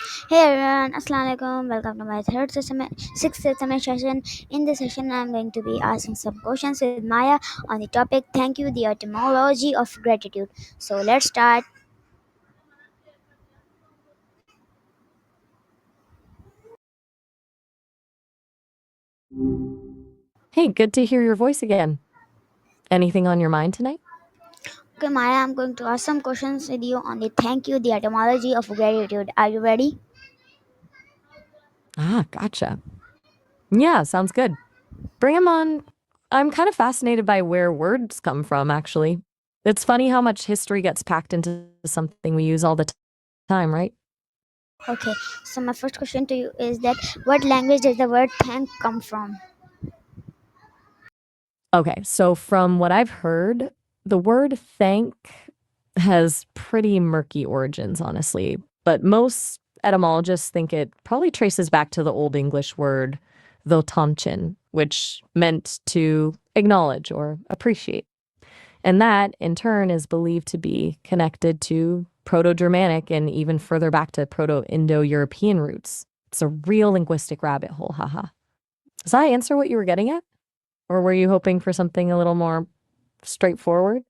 Hey everyone, Assalamu alaikum. Welcome to my sixth session. In this session, I'm going to be asking some questions with Maya on the topic "Thank you, the etymology of gratitude." So let's start. Hey, good to hear your voice again. Anything on your mind tonight? Okay, Maya, I'm going to ask some questions with you on the "Thank you, the etymology of gratitude." Are you ready? Ah, gotcha. Yeah, sounds good. Bring 'em on. I'm kind of fascinated by where words come from, actually. It's funny how much history gets packed into something we use all the time, right? Okay. So my first question to you is that what language does the word "thank" come from? Okay, so from what I've heard, the word thank has pretty murky origins, honestly. But most etymologists think it probably traces back to the Old English word thotanchin, which meant to acknowledge or appreciate. And that, in turn, is believed to be connected to Proto Germanic and even further back to Proto Indo European roots. It's a real linguistic rabbit hole, haha. Does that answer what you were getting at? Or were you hoping for something a little more straightforward?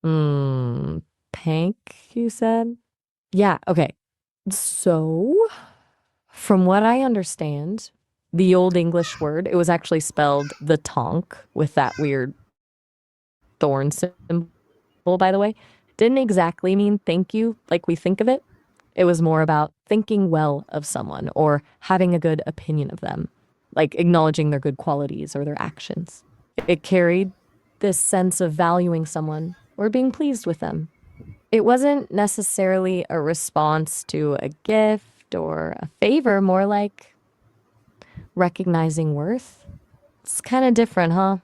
Hmm, Pank, you said? Yeah, okay. So, from what I understand, the Old English word, it was actually spelled the tonk with that weird thorn symbol, by the way, didn't exactly mean thank you like we think of it. It was more about thinking well of someone or having a good opinion of them, like acknowledging their good qualities or their actions. It carried this sense of valuing someone or being pleased with them. It wasn't necessarily a response to a gift or a favor, more like recognizing worth. It's kind of different, huh?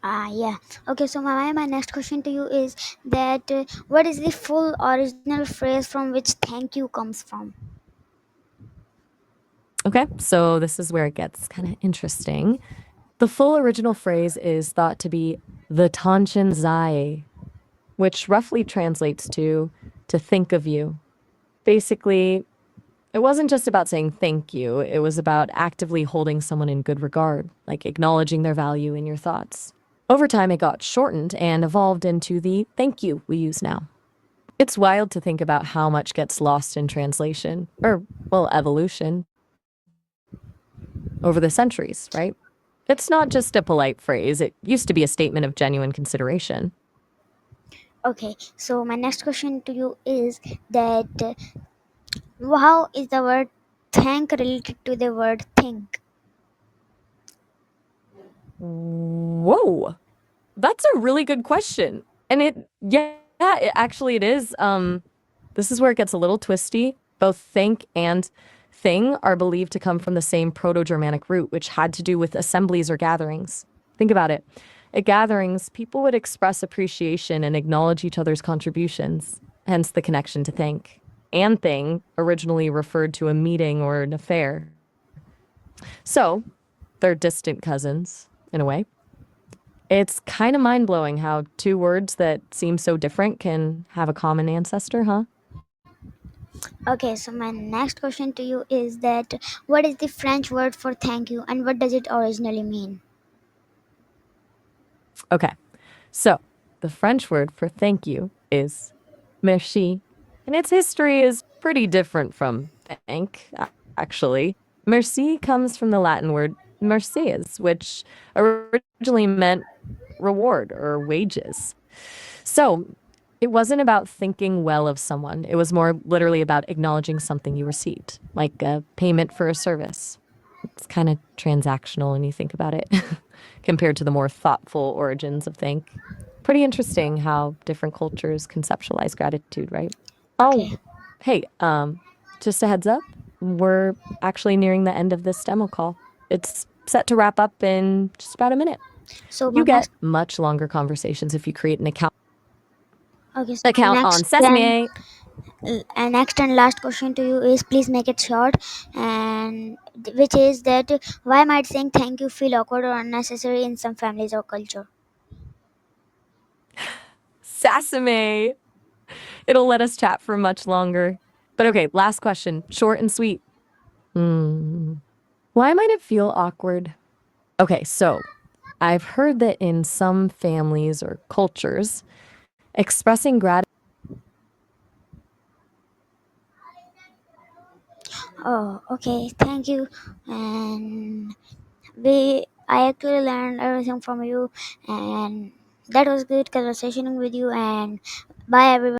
Yeah. Okay, so my next question to you is that what is the full original phrase from which "thank you" comes from? Okay, so this is where it gets kind of interesting. The full original phrase is thought to be the Tanshin Zai, which roughly translates to think of you. Basically, it wasn't just about saying thank you, it was about actively holding someone in good regard, like acknowledging their value in your thoughts. Over time, it got shortened and evolved into the thank you we use now. It's wild to think about how much gets lost in translation, or, well, evolution, over the centuries, right? It's not just a polite phrase, it used to be a statement of genuine consideration. Okay, so my next question to you is that how is the word "thank" related to the word "think"? Whoa, that's a really good question. And actually it is. This is where it gets a little twisty. Both think and thing are believed to come from the same Proto-Germanic root, which had to do with assemblies or gatherings. Think about it. At gatherings, people would express appreciation and acknowledge each other's contributions, hence the connection to think. And thing originally referred to a meeting or an affair. So, they're distant cousins, in a way. It's kind of mind blowing how two words that seem so different can have a common ancestor, huh? Okay, so my next question to you is that what is the French word for "thank you" and what does it originally mean? Okay, so the French word for thank you is merci, and its history is pretty different from thank, actually. Merci comes from the Latin word mercies, which originally meant reward or wages. So it wasn't about thinking well of someone. It was more literally about acknowledging something you received, like a payment for a service. It's kind of transactional when you think about it compared to the more thoughtful origins of thank. Pretty interesting how different cultures conceptualize gratitude, right? Oh, Okay, hey, just a heads up. We're actually nearing the end of this demo call. It's set to wrap up in just about a minute. so my You get next much longer conversations if you create an account okay, so my account on next then Sesame. And next and last question to you is, please make it short, and which is that why might saying thank you feel awkward or unnecessary in some families or culture? Sasame. It'll let us chat for much longer. But okay, last question. Short and sweet. Hmm. Why might it feel awkward? Okay, so I've heard that in some families or cultures, expressing gratitude. Oh, okay, thank you. And I actually learned everything from you, and that was good conversation with you. And bye everyone.